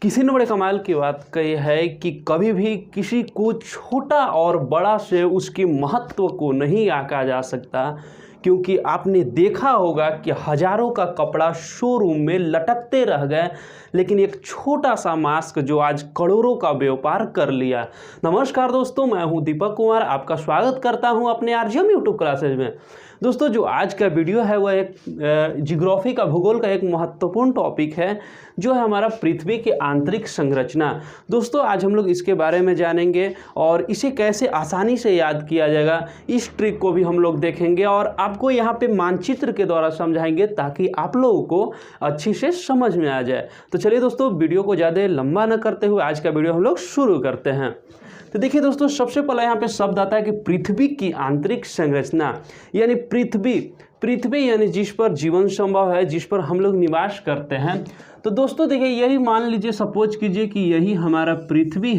किसी ने बड़े कमाल की बात कही है कि कभी भी किसी को छोटा और बड़ा से उसके महत्व को नहीं आंका जा सकता, क्योंकि आपने देखा होगा कि हजारों का कपड़ा शोरूम में लटकते रह गए, लेकिन एक छोटा सा मास्क जो आज करोड़ों का व्यापार कर लिया। नमस्कार दोस्तों, मैं हूं दीपक कुमार, आपका स्वागत करता हूं अपने आरजीएम यूट्यूब क्लासेज में। दोस्तों, जो आज का वीडियो है वह एक जियोग्राफी का, भूगोल का एक महत्वपूर्ण टॉपिक है, जो है हमारा पृथ्वी की आंतरिक संरचना। दोस्तों, आज हम लोग इसके बारे में जानेंगे और इसे कैसे आसानी से याद किया जाएगा, इस ट्रिक को भी हम लोग देखेंगे और आपको यहाँ पे मानचित्र के द्वारा समझाएंगे ताकि आप लोगों को अच्छी से समझ में आ जाए। तो चलिए दोस्तों, वीडियो को ज़्यादा लंबा न करते हुए आज का वीडियो हम लोग शुरू करते हैं। तो देखिए दोस्तों, सबसे पहले यहाँ पे शब्द आता है कि पृथ्वी की आंतरिक संरचना, यानी पृथ्वी यानी जिस पर जीवन संभव है, जिस पर हम लोग निवास करते हैं। तो दोस्तों देखिए, यही मान लीजिए, सपोज कीजिए कि यही हमारा पृथ्वी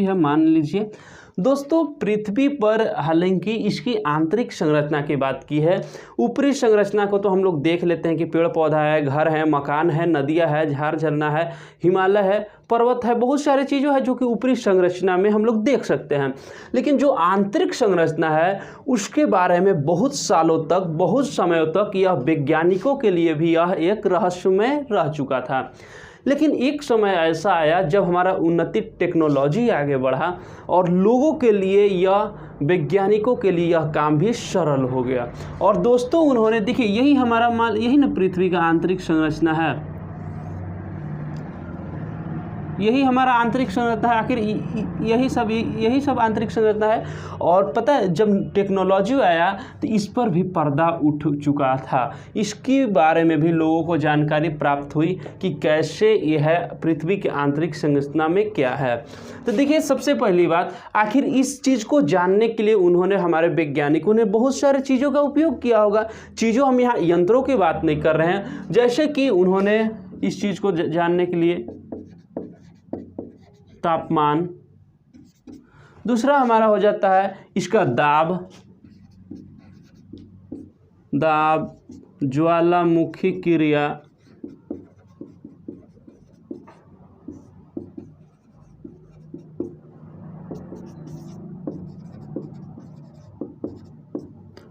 है, मान लीजिए। दोस्तों, पृथ्वी पर हालांकि इसकी आंतरिक संरचना की बात की है, ऊपरी संरचना को तो हम लोग देख लेते हैं कि पेड़ पौधा है, घर है, मकान है, नदियाँ है, झाड़ झरना है, हिमालय है, पर्वत है, बहुत सारी चीज़ों है जो कि ऊपरी संरचना में हम लोग देख सकते हैं। लेकिन जो आंतरिक संरचना है उसके बारे में बहुत सालों तक, बहुत समयों तक यह वैज्ञानिकों के लिए भी यह एक रहस्यमय रह चुका था। लेकिन एक समय ऐसा आया जब हमारा उन्नति टेक्नोलॉजी आगे बढ़ा और लोगों के लिए यह, वैज्ञानिकों के लिए यह काम भी सरल हो गया। और दोस्तों, उन्होंने, देखिए यही हमारा यही ना पृथ्वी का आंतरिक संरचना है, यही हमारा आंतरिक संरचना है। आखिर यही सब आंतरिक संरचना है। और पता है, जब टेक्नोलॉजी आया तो इस पर भी पर्दा उठ चुका था, इसके बारे में भी लोगों को जानकारी प्राप्त हुई कि कैसे यह पृथ्वी की आंतरिक संरचना में क्या है। तो देखिए, सबसे पहली बात, आखिर इस चीज़ को जानने के लिए उन्होंने, हमारे वैज्ञानिकों ने बहुत सारे चीज़ों का उपयोग किया होगा। चीज़ों, हम यहाँ यंत्रों की बात नहीं कर रहे हैं, जैसे कि उन्होंने इस चीज़ को जानने के लिए तापमान, दूसरा हमारा हो जाता है इसका दाब, ज्वालामुखी क्रिया,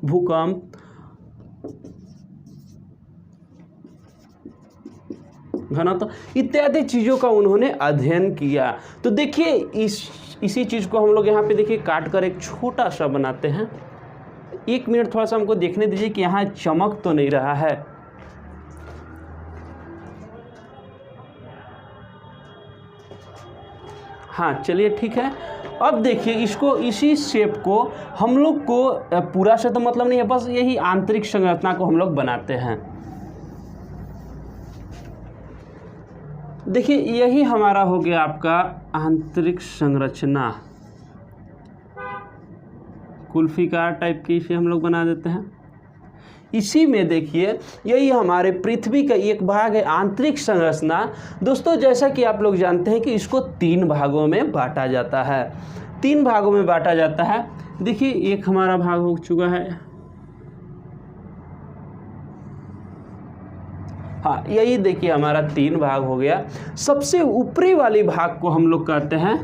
भूकंप, घनत्व इत्यादि चीज़ों का उन्होंने अध्ययन किया। तो देखिए, इसी चीज़ को हम लोग यहाँ पे देखिए काट कर एक छोटा सा बनाते हैं। एक मिनट थोड़ा सा हमको देखने दीजिए कि यहाँ चमक तो नहीं रहा है। हाँ, चलिए ठीक है। अब देखिए, इसको, इसी शेप को हम लोग को पूरा से तो मतलब नहीं है, बस यही आंतरिक संरचना को हम लोग बनाते हैं। देखिए, यही हमारा हो गया आपका आंतरिक संरचना, कुल्फीकार टाइप की इसे हम लोग बना देते हैं। इसी में देखिए, यही हमारे पृथ्वी का एक भाग है आंतरिक संरचना। दोस्तों, जैसा कि आप लोग जानते हैं कि इसको 3 भागों में बांटा जाता है, 3 भागों में बांटा जाता है। देखिए, एक हमारा भाग हो चुका है, हाँ, यही देखिए हमारा 3 भाग हो गया। सबसे ऊपरी वाली भाग को हम लोग कहते हैं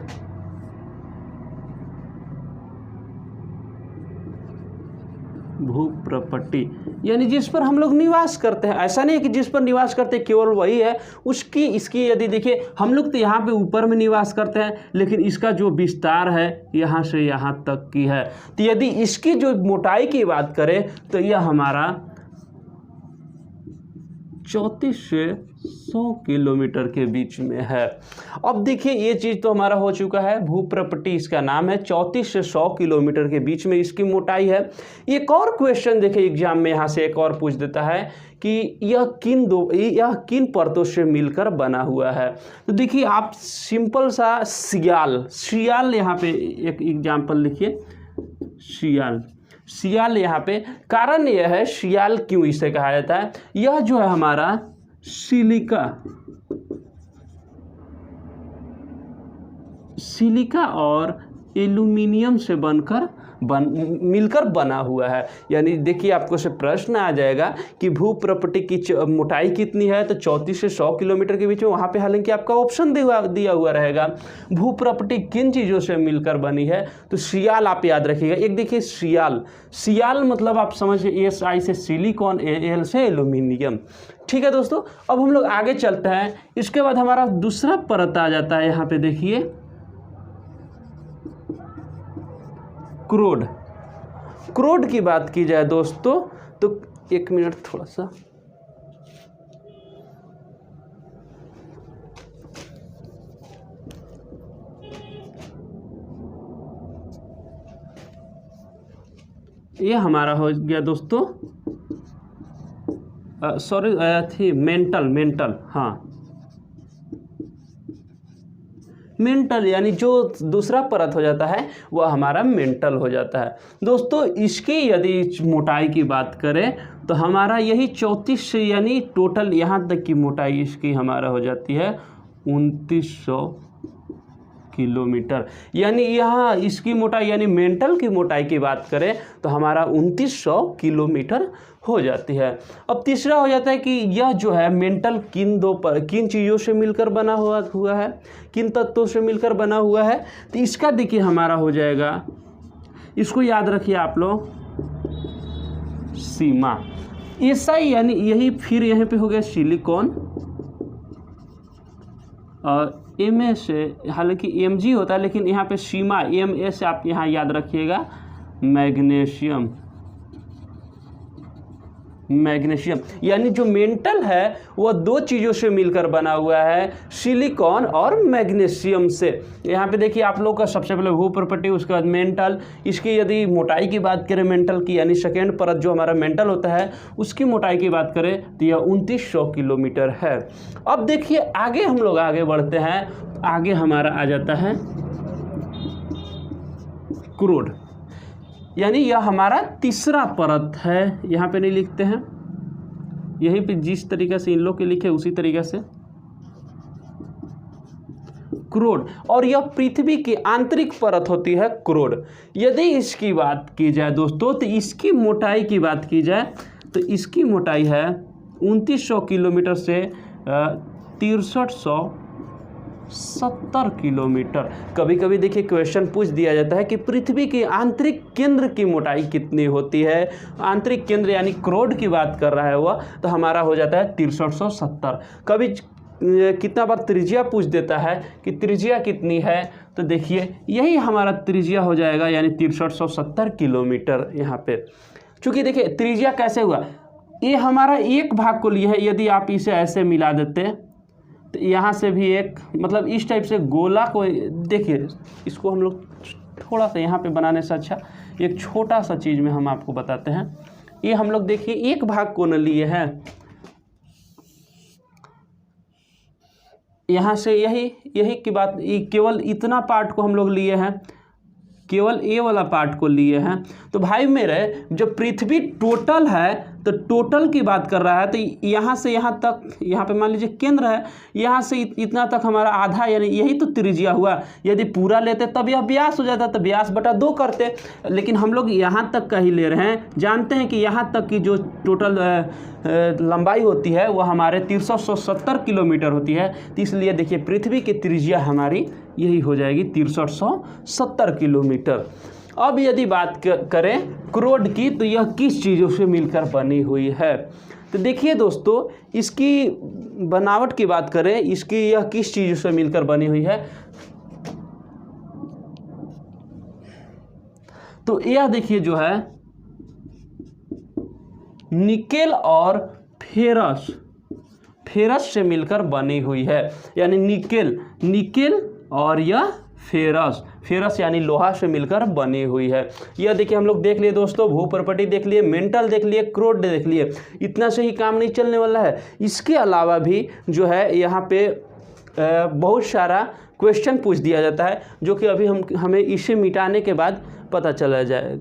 भूप्रपट्टी, यानी जिस पर हम लोग निवास करते हैं। ऐसा नहीं है कि जिस पर निवास करते हैं केवल वही है, इसकी यदि देखिए, हम लोग तो यहाँ पे ऊपर में निवास करते हैं, लेकिन इसका जो विस्तार है यहाँ से यहाँ तक की है। तो यदि इसकी जो मोटाई की बात करें तो यह हमारा 34 से 100 किलोमीटर के बीच में है। अब देखिए, ये चीज़ तो हमारा हो चुका है, भूप्रपट्टी इसका नाम है, 34 से 100 किलोमीटर के बीच में इसकी मोटाई है। एक और क्वेश्चन देखिए एग्जाम में यहाँ से एक और पूछ देता है कि यह किन परतों से मिलकर बना हुआ है। तो देखिए, आप सिंपल सा सियाल यहाँ पे एक एग्जाम्पल लिखिए, सियाल यहाँ पे, कारण यह है, सियाल क्यों इसे कहा जाता है, यह जो है हमारा सिलिका और एल्यूमिनियम से बनकर मिलकर बना हुआ है। यानी देखिए आपको से प्रश्न आ जाएगा कि भूप्रपटी की मोटाई कितनी है, तो 34 से 100 किलोमीटर के बीच में। वहाँ पे हालांकि आपका ऑप्शन दिया हुआ रहेगा। भूप्रपटी किन चीज़ों से मिलकर बनी है, तो सियाल आप याद रखिएगा। एक देखिए सियाल मतलब आप समझिए SI से सिलिकॉन, Al से एल्यूमिनियम। ठीक है दोस्तों, अब हम लोग आगे चलते हैं। इसके बाद हमारा दूसरा परत आ जाता है, यहाँ पे देखिए क्रोड की बात की जाए दोस्तों, तो एक मिनट थोड़ा सा, ये हमारा हो गया दोस्तों, सॉरी थी मेंटल, हाँ मेंटल, यानी जो दूसरा परत हो जाता है वह हमारा मेंटल हो जाता है दोस्तों। इसकी यदि मोटाई की बात करें तो हमारा यही 34 से, यानी टोटल यहाँ तक की मोटाई इसकी हमारा हो जाती है 2900 किलोमीटर। यानी यहाँ इसकी मोटाई, यानी मेंटल की मोटाई की बात करें तो हमारा 2900 किलोमीटर हो जाती है। अब तीसरा हो जाता है कि यह जो है मेंटल किन चीज़ों से मिलकर बना हुआ है, किन तत्वों से मिलकर बना हुआ है। तो इसका देखिए हमारा हो जाएगा, इसको याद रखिए आप लोग, सीमा SI, यानी यही फिर यहाँ पे हो गया सिलिकॉन, और Ma से, हालांकि Mg होता है लेकिन यहाँ पे सीमा Ma से आप यहाँ याद रखिएगा मैग्नीशियम। यानी जो मेंटल है वह दो चीज़ों से मिलकर बना हुआ है, सिलिकॉन और मैग्नीशियम से। यहाँ पे देखिए आप लोग का सबसे पहले भूप्रपटी, उसके बाद मेंटल। इसकी यदि मोटाई की बात करें मेंटल की, यानी सेकेंड परत जो हमारा मेंटल होता है उसकी मोटाई की बात करें तो यह 2900 किलोमीटर है। अब देखिए आगे हम लोग आगे बढ़ते हैं, आगे हमारा आ जाता है क्रूड, यानी यह हमारा तीसरा परत है। यहाँ पे नहीं लिखते हैं, यहीं पे जिस तरीके से इन लोग के लिखे उसी तरीके से क्रूड, और यह पृथ्वी की आंतरिक परत होती है क्रूड। यदि इसकी बात की जाए दोस्तों, तो इसकी मोटाई की बात की जाए तो इसकी मोटाई है 2900 किलोमीटर से 6370 किलोमीटर। कभी कभी देखिए क्वेश्चन पूछ दिया जाता है कि पृथ्वी की आंतरिक केंद्र की मोटाई कितनी होती है। आंतरिक केंद्र यानी क्रोड की बात कर रहा है वह, तो हमारा हो जाता है 6370। कभी कितना बार त्रिज्या पूछ देता है कि त्रिज्या कितनी है, तो देखिए यही हमारा त्रिज्या हो जाएगा, यानी 6370 किलोमीटर। यहाँ पे चूँकि देखिए त्रिज्या कैसे हुआ, ये हमारा एक भाग को लिया है। यदि आप इसे ऐसे मिला देते तो यहाँ से भी एक, मतलब इस टाइप से गोला को देखिए, इसको हम लोग थोड़ा सा यहाँ पे बनाने से अच्छा एक छोटा सा चीज़ में हम आपको बताते हैं। ये हम लोग देखिए एक भाग को न लिए हैं, यहाँ से यही की बात, केवल इतना पार्ट को हम लोग लिए हैं, केवल ए वाला पार्ट को लिए हैं। तो भाई मेरे जो पृथ्वी टोटल है, तो टोटल की बात कर रहा है, तो यहाँ से यहाँ तक, यहाँ पे मान लीजिए केंद्र है, यहाँ से इतना तक हमारा आधा, यानी यही तो त्रिज्या हुआ। यदि पूरा लेते तब यह व्यास हो जाता, तो व्यास बटा 2 करते, लेकिन हम लोग यहाँ तक का ही ले रहे हैं। जानते हैं कि यहाँ तक की जो टोटल लंबाई होती है वह हमारे 6370 किलोमीटर होती है। तो इसलिए देखिए पृथ्वी की त्रिज्या हमारी यही हो जाएगी 6370 किलोमीटर। अब यदि बात करें क्रोड की, तो यह किस चीज़ों से मिलकर बनी हुई है, तो देखिए दोस्तों इसकी बनावट की बात करें, इसकी यह किस चीज़ों से मिलकर बनी हुई है, तो यह देखिए जो है निकेल और फेरस से मिलकर बनी हुई है। यानी निकेल और यह फेरस यानी लोहा से मिलकर बनी हुई है। यह देखिए हम लोग देख लिए दोस्तों, भूप्रपटी देख लिए, मेंटल देख लिए, क्रोड देख लिए। इतना से ही काम नहीं चलने वाला है, इसके अलावा भी जो है यहाँ पे बहुत सारा क्वेश्चन पूछ दिया जाता है, जो कि अभी हमें इसे मिटाने के बाद पता चला जाए।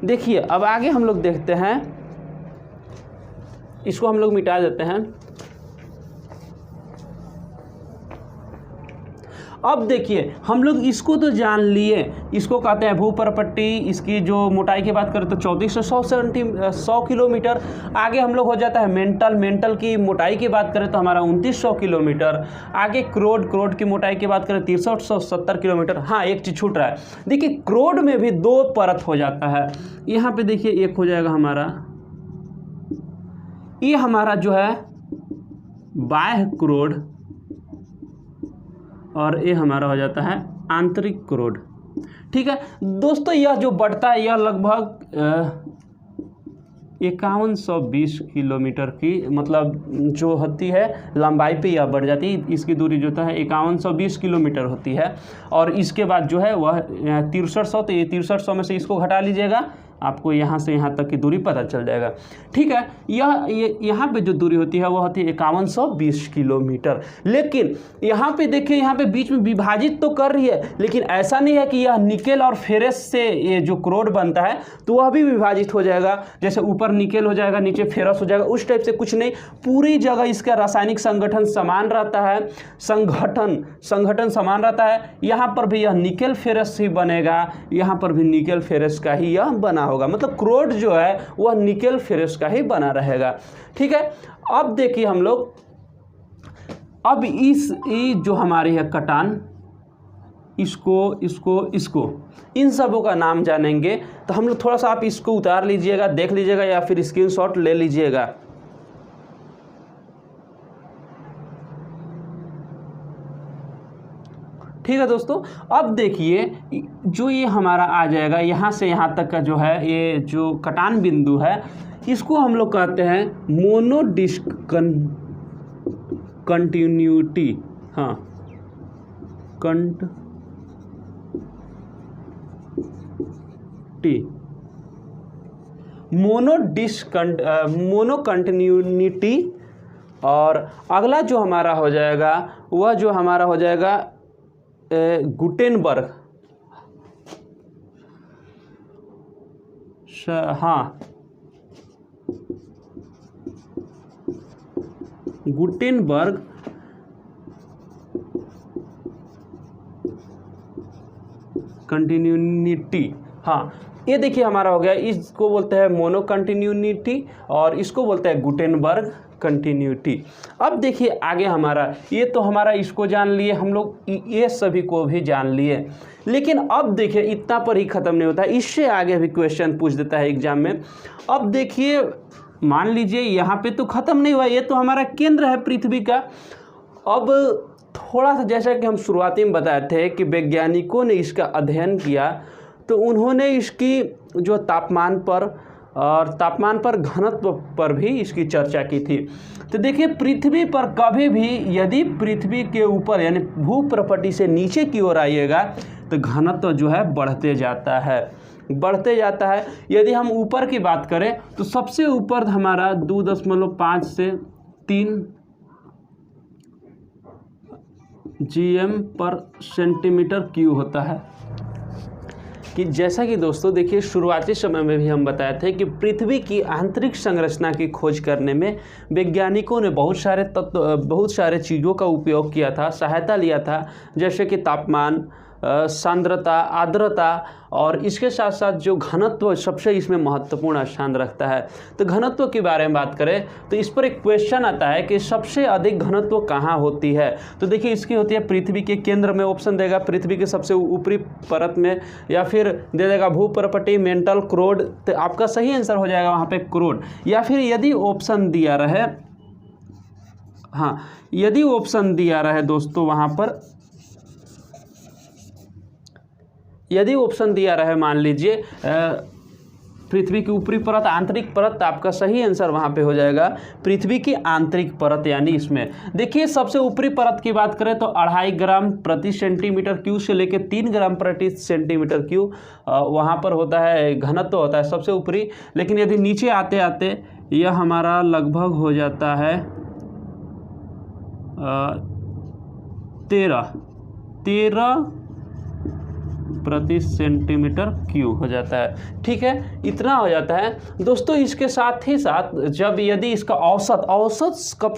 देखिए अब आगे हम लोग देखते हैं, इसको हम लोग मिटा देते हैं। अब देखिए हम लोग इसको तो जान लिए, इसको कहते हैं भूपरपट्टी। इसकी जो मोटाई की बात करें तो 3400 किलोमीटर। आगे हम लोग हो जाता है मेंटल की मोटाई की बात करें तो हमारा 2900 किलोमीटर। आगे क्रोड की मोटाई की बात करें 6370 किलोमीटर। हाँ, एक चीज़ छूट रहा है, देखिए क्रोड में भी 2 परत हो जाता है। यहाँ पे देखिए एक हो जाएगा हमारा, ये हमारा जो है बाह्य क्रोड, और ये हमारा हो जाता है आंतरिक क्रोड। ठीक है दोस्तों, यह जो बढ़ता है यह लगभग 5120 किलोमीटर की मतलब जो होती है लंबाई पे यह बढ़ जाती है। इसकी दूरी जो है 5120 किलोमीटर होती है। और इसके बाद जो है वह 6300, तो ये 6300 में से इसको घटा लीजिएगा, आपको यहाँ से यहाँ तक की दूरी पता चल जाएगा। ठीक है, यहाँ पे जो दूरी होती है वह होती है 5120 किलोमीटर। लेकिन यहाँ पे देखिए, यहाँ पे बीच में विभाजित तो कर रही है, लेकिन ऐसा नहीं है कि यह निकेल और फेरस से ये जो क्रोड बनता है तो वह भी विभाजित हो जाएगा। जैसे ऊपर निकेल हो जाएगा, नीचे फेरस हो जाएगा, उस टाइप से कुछ नहीं। पूरी जगह इसका रासायनिक संगठन समान रहता है, संगठन समान रहता है। यहाँ पर भी यह निकेल फेरस ही बनेगा, यहाँ पर भी निकेल फेरस का ही यह बना होगा। मतलब क्रोड जो है वह निकेल फेरस का ही बना रहेगा। ठीक है, अब देखिए हम लोग अब ये जो हमारी है कटान, इसको इन सबों का नाम जानेंगे। तो हम लोग थोड़ा सा, आप इसको उतार लीजिएगा, देख लीजिएगा, या फिर स्क्रीनशॉट ले लीजिएगा। ठीक है दोस्तों, अब देखिए जो ये हमारा आ जाएगा यहाँ से यहाँ तक का जो है, ये जो कटान बिंदु है, इसको हम लोग कहते हैं मोनोडिस्क कंटिन्यूटी। हाँ, मोनो कंटिन्यूटी। और अगला जो हमारा हो जाएगा वह जो हमारा हो जाएगा गुटेनबर्ग। हाँ, गुटेनबर्ग कंटिन्यूटी। हाँ, ये देखिए हमारा हो गया, इसको बोलते हैं मोनो कंटिन्यूटी और इसको बोलते हैं गुटेनबर्ग कंटिन्यूटी। अब देखिए आगे हमारा, ये तो हमारा इसको जान लिए हम लोग, ये सभी को भी जान लिए। लेकिन अब देखिए इतना पर ही ख़त्म नहीं होता, इससे आगे भी क्वेश्चन पूछ देता है एग्जाम में। अब देखिए मान लीजिए यहाँ पे तो ख़त्म नहीं हुआ, ये तो हमारा केंद्र है पृथ्वी का। अब थोड़ा सा, जैसा कि हम शुरुआती में बताए थे कि वैज्ञानिकों ने इसका अध्ययन किया, तो उन्होंने इसकी जो तापमान पर घनत्व पर भी इसकी चर्चा की थी। तो देखिए पृथ्वी पर कभी भी यदि पृथ्वी के ऊपर यानी भूप्रपट्टी से नीचे की ओर आइएगा तो घनत्व जो है बढ़ते जाता है। यदि हम ऊपर की बात करें तो सबसे ऊपर हमारा 2.5 से 3 GM/cm³ होता है। कि जैसा कि दोस्तों देखिए शुरुआती समय में भी हम बताए थे कि पृथ्वी की आंतरिक संरचना की खोज करने में वैज्ञानिकों ने बहुत सारे चीज़ों का उपयोग किया था, सहायता लिया था, जैसे कि तापमान, सांद्रता, आर्द्रता और इसके साथ साथ जो घनत्व सबसे इसमें महत्वपूर्ण स्थान रखता है। तो घनत्व के बारे में बात करें तो इस पर एक क्वेश्चन आता है कि सबसे अधिक घनत्व कहाँ होती है। तो देखिए इसकी होती है पृथ्वी के केंद्र में, ऑप्शन देगा पृथ्वी के सबसे ऊपरी परत में, या फिर दे देगा भूपरपट्टी, मेंटल, क्रोड। तो आपका सही आंसर हो जाएगा वहाँ पे क्रोड। या फिर यदि ऑप्शन दिया रहे, हाँ यदि ऑप्शन दिया रहे दोस्तों वहाँ पर, यदि ऑप्शन दिया रहे मान लीजिए पृथ्वी की ऊपरी परत, आंतरिक परत, तो आपका सही आंसर वहाँ पे हो जाएगा पृथ्वी की आंतरिक परत। यानी इसमें देखिए सबसे ऊपरी परत की बात करें तो 2.5 ग्राम प्रति सेंटीमीटर क्यूब से लेकर 3 ग्राम प्रति सेंटीमीटर क्यूब वहाँ पर होता है, घनत्व होता है सबसे ऊपरी। लेकिन यदि नीचे आते आते यह हमारा लगभग हो जाता है 13 प्रति सेंटीमीटर क्यूब हो जाता है। ठीक है, इतना हो जाता है दोस्तों। इसके साथ ही साथ जब यदि इसका औसत कब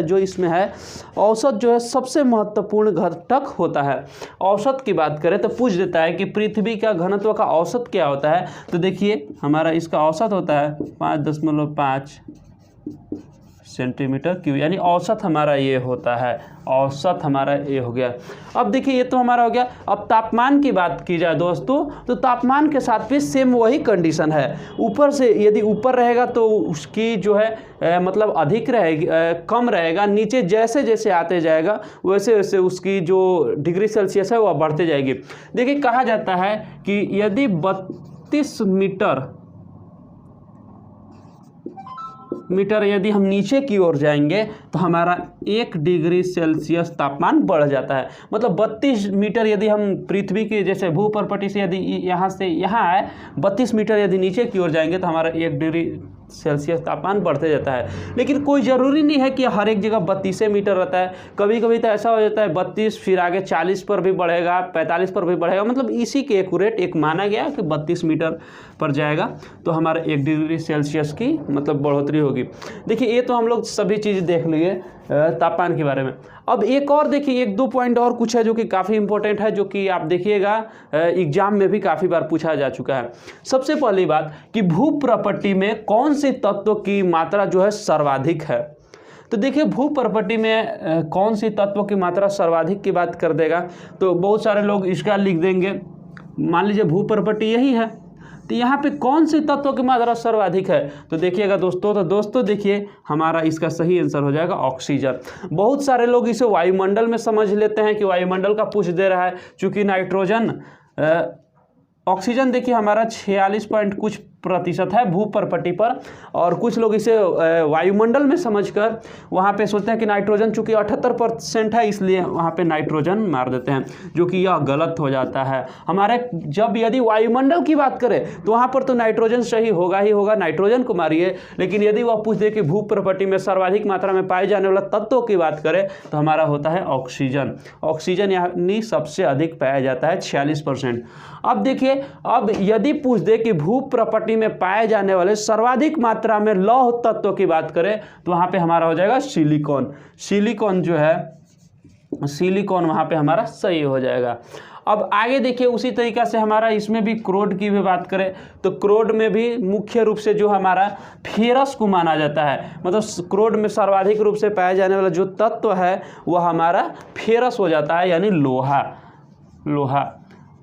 जो इसमें है, औसत जो है सबसे महत्वपूर्ण घटक होता है। औसत की बात करें तो पूछ देता है कि पृथ्वी का घनत्व का औसत क्या होता है, तो देखिए हमारा इसका औसत होता है 5.5 सेंटीमीटर क्यूब, यानी औसत हमारा ये होता है, औसत हमारा ये हो गया। अब देखिए ये तो हमारा हो गया। अब तापमान की बात की जाए दोस्तों, तो तापमान के साथ भी सेम वही कंडीशन है। ऊपर से यदि ऊपर रहेगा तो उसकी जो है मतलब अधिक रहेगी, कम रहेगा। नीचे जैसे जैसे आते जाएगा वैसे वैसे उसकी जो डिग्री सेल्सियस है वह बढ़ते जाएगी। देखिए कहा जाता है कि यदि 32 मीटर यदि हम नीचे की ओर जाएंगे तो हमारा 1 डिग्री सेल्सियस तापमान बढ़ जाता है। मतलब 32 मीटर यदि हम पृथ्वी के जैसे भूपर्पटी से यदि यहाँ से यहाँ आए, 32 मीटर यदि नीचे की ओर जाएंगे तो हमारा 1 डिग्री सेल्सियस तापमान बढ़ते जाता है। लेकिन कोई ज़रूरी नहीं है कि हर एक जगह 32 मीटर रहता है। कभी कभी तो ऐसा हो जाता है 32 फिर आगे 40 पर भी बढ़ेगा, 45 पर भी बढ़ेगा। मतलब इसी के एक्यूरेट एक माना गया कि 32 मीटर पर जाएगा तो हमारा 1 डिग्री सेल्सियस की मतलब बढ़ोतरी होगी। देखिए ये तो हम लोग सभी चीज़ देख लिए तापमान के बारे में। अब एक और देखिए 1-2 पॉइंट और कुछ है जो कि काफ़ी इंपॉर्टेंट है, जो कि आप देखिएगा एग्जाम में भी काफ़ी बार पूछा जा चुका है। सबसे पहली बात कि भूप्रपट्टी में कौन से तत्व की मात्रा जो है सर्वाधिक है। तो देखिए भूप्रपट्टी में कौन सी तत्व की मात्रा सर्वाधिक की बात कर देगा तो बहुत सारे लोग इसका लिख देंगे। मान लीजिए भूप्रपट्टी यही है, तो यहाँ पे कौन से तत्व की मात्रा सर्वाधिक है, तो देखिएगा दोस्तों, तो दोस्तों देखिए हमारा इसका सही आंसर हो जाएगा ऑक्सीजन। बहुत सारे लोग इसे वायुमंडल में समझ लेते हैं कि वायुमंडल का पूछ दे रहा है, चूँकि नाइट्रोजन ऑक्सीजन देखिए हमारा 46 पॉइंट कुछ प्रतिशत है भूप्रपट्टी पर, और कुछ लोग इसे वायुमंडल में समझकर वहाँ पे सोचते हैं कि नाइट्रोजन चूँकि 78% है इसलिए वहाँ पे नाइट्रोजन मार देते हैं, जो कि यह गलत हो जाता है। हमारे जब यदि वायुमंडल की बात करें तो वहाँ पर तो नाइट्रोजन सही होगा ही होगा, नाइट्रोजन को मारिए। लेकिन यदि वह पूछ दे कि भूप्रपट्टी में सर्वाधिक मात्रा में पाए जाने वाला तत्वों की बात करें तो हमारा होता है ऑक्सीजन। ऑक्सीजन यानी सबसे अधिक पाया जाता है 46%। अब देखिए, अब यदि पूछ दे कि भूप्रपट्टी में पाए जाने वाले सर्वाधिक मात्रा में लौह तत्व की बात करें तो वहां पे हमारा हो जाएगा सिलिकॉन। सिलिकॉन जो है, सिलिकॉन वहां पे हमारा सही हो जाएगा। अब आगे देखिए उसी तरीका से हमारा इसमें भी क्रोड की भी बात करें तो क्रोड में भी मुख्य रूप से जो हमारा फेरस को माना जाता है। मतलब क्रोड में सर्वाधिक रूप से पाया जाने वाला जो तत्व है वह हमारा फेरस हो जाता है, यानी लोहा।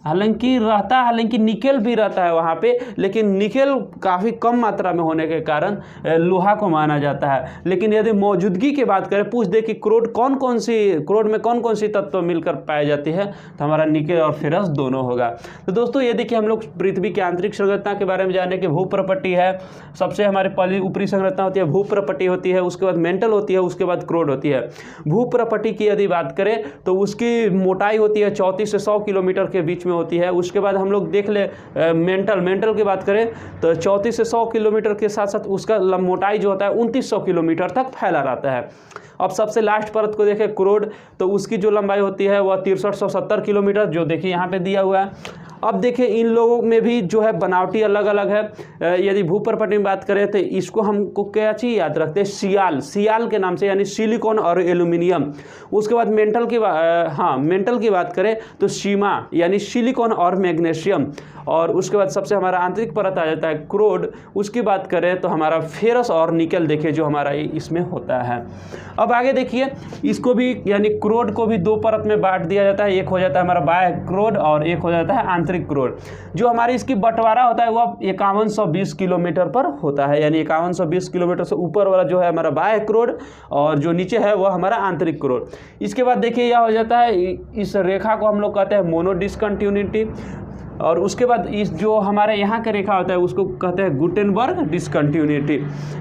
हालांकि रहता है, हालांकि निकेल भी रहता है वहाँ पे, लेकिन निकेल काफ़ी कम मात्रा में होने के कारण लोहा को माना जाता है। लेकिन यदि मौजूदगी की बात करें, पूछ दे कि क्रोड में कौन कौन सी तत्व मिलकर पाई जाती है, तो हमारा निकेल और फेरस दोनों होगा। तो दोस्तों ये देखिए हम लोग पृथ्वी की आंतरिक संरचना के बारे में जाने कि भूप्रपट्टी है, सबसे हमारे पहली ऊपरी संरचना होती है भूप्रपट्टी होती है, उसके बाद मेंटल होती है, उसके बाद क्रोड होती है। भूप्रपट्टी की यदि बात करें तो उसकी मोटाई होती है 34 से 100 किलोमीटर के बीच होती है। उसके बाद हम लोग देख ले मेंटल की बात करें तो 34 से 100 किलोमीटर के साथ साथ उसका मोटाई जो होता है 2900 किलोमीटर तक फैला रहता है। अब सबसे लास्ट परत को देखें क्रोड, तो उसकी जो लंबाई होती है वह 6370 किलोमीटर, जो देखिए यहाँ पे दिया हुआ है। अब देखिए इन लोगों में भी जो है बनावटी अलग अलग है। यदि भूप्रपट्टी में बात करें तो इसको हमको क्या चीज़ याद रखते हैं, सियाल के नाम से, यानी सिलिकॉन और एल्यूमिनियम। उसके बाद मेंटल की बात करें तो सीमा यानी सिलिकॉन और मैग्नीशियम। और उसके बाद सबसे हमारा आंतरिक परत आ जाता है क्रोड। उसकी बात करें तो हमारा फेरस और निकेल देखिए जो हमारा इसमें होता है। अब आगे देखिए इसको भी यानी क्रोड को भी 2 परत में बांट दिया जाता है। एक हो जाता है हमारा बाह्य क्रोड और एक हो जाता है आंतरिक क्रोड। जो हमारी इसकी बंटवारा होता है वह 5120 किलोमीटर पर होता है, यानी 5120 किलोमीटर से ऊपर वाला जो है हमारा बाह्य क्रोड और जो नीचे है वह हमारा आंतरिक क्रोड। इसके बाद देखिए यह हो जाता है, इस रेखा को हम लोग कहते हैं मोनो डिस्कंटिन्यूटी। और उसके बाद इस जो हमारे यहाँ का रेखा होता है उसको कहते हैं गुटेनबर्ग डिसकंटिन्यूटी।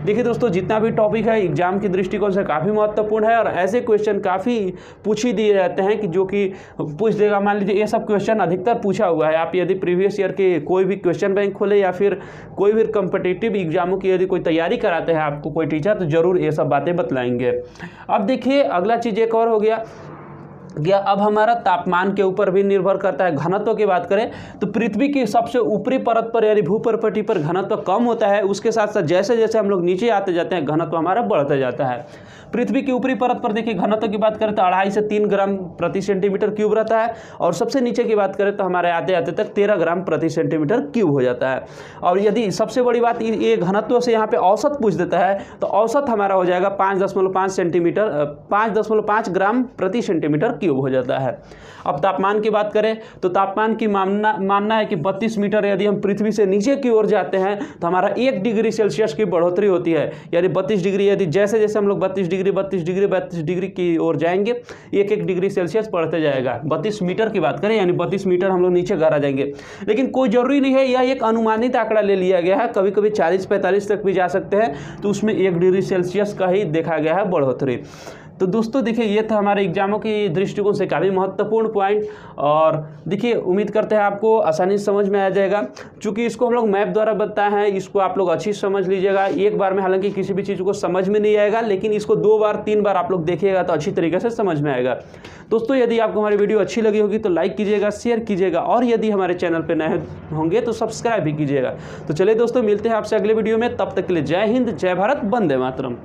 देखिए दोस्तों जितना भी टॉपिक है एग्जाम की दृष्टिकोण से काफ़ी महत्वपूर्ण है और ऐसे क्वेश्चन काफ़ी पूछ ही दिए जाते हैं कि जो कि पूछ देगा। मान लीजिए ये सब क्वेश्चन अधिकतर पूछा हुआ है। आप यदि प्रीवियस ईयर के कोई भी क्वेश्चन बैंक खोले या फिर कोई भी कम्पिटिटिव एग्जामों की यदि कोई तैयारी कराते हैं आपको कोई टीचर, तो ज़रूर ये सब बातें बतलाएंगे। अब देखिए अगला चीज़ एक और हो गया या अब हमारा तापमान के ऊपर भी निर्भर करता है। घनत्व की बात करें तो पृथ्वी की सबसे ऊपरी परत पर यानी भूपर्पटी पर घनत्व कम होता है, उसके साथ साथ जैसे जैसे हम लोग नीचे आते जाते हैं घनत्व हमारा बढ़ता जाता है। पृथ्वी की ऊपरी परत पर देखिए घनत्व की बात करें तो 2.5 से 3 ग्राम प्रति सेंटीमीटर क्यूब रहता है, और सबसे नीचे की बात करें तो हमारे आते आते तक 13 ग्राम प्रति सेंटीमीटर क्यूब हो जाता है। और यदि सबसे बड़ी बात ये घनत्व से यहाँ पे औसत पूछ देता है तो औसत हमारा हो जाएगा 5.5 ग्राम प्रति सेंटीमीटर क्यूब हो जाता है। अब तापमान की बात करें तो तापमान की मानना है कि 32 मीटर यदि हम पृथ्वी से नीचे की ओर जाते हैं तो हमारा 1 डिग्री सेल्सियस की बढ़ोतरी होती है, यानी 32 डिग्री, यदि जैसे जैसे हम लोग 32 डिग्री की ओर जाएंगे 1 डिग्री सेल्सियस बढ़ते जाएगा। 32 मीटर की बात करें यानी 32 मीटर हम लोग नीचे घर आ जाएंगे, लेकिन कोई ज़रूरी नहीं है, यह एक अनुमानित आंकड़ा ले लिया गया है, कभी कभी 40-45 तक भी जा सकते हैं, तो उसमें 1 डिग्री सेल्सियस का ही देखा गया है बढ़ोतरी। तो दोस्तों देखिए ये था हमारे एग्जामों की दृष्टिकोण से काफ़ी महत्वपूर्ण पॉइंट, और देखिए उम्मीद करते हैं आपको आसानी से समझ में आ जाएगा। चूँकि इसको हम लोग मैप द्वारा बताए हैं, इसको आप लोग अच्छी समझ लीजिएगा। एक बार में हालांकि किसी भी चीज़ को समझ में नहीं आएगा, लेकिन इसको 2 बार 3 बार आप लोग देखिएगा तो अच्छी तरीके से समझ में आएगा। दोस्तों यदि आपको हमारी वीडियो अच्छी लगी होगी तो लाइक कीजिएगा, शेयर कीजिएगा, और यदि हमारे चैनल पर नए होंगे तो सब्सक्राइब भी कीजिएगा। तो चलिए दोस्तों मिलते हैं आपसे अगले वीडियो में, तब तक के लिए जय हिंद, जय भारत, वंदे मातरम।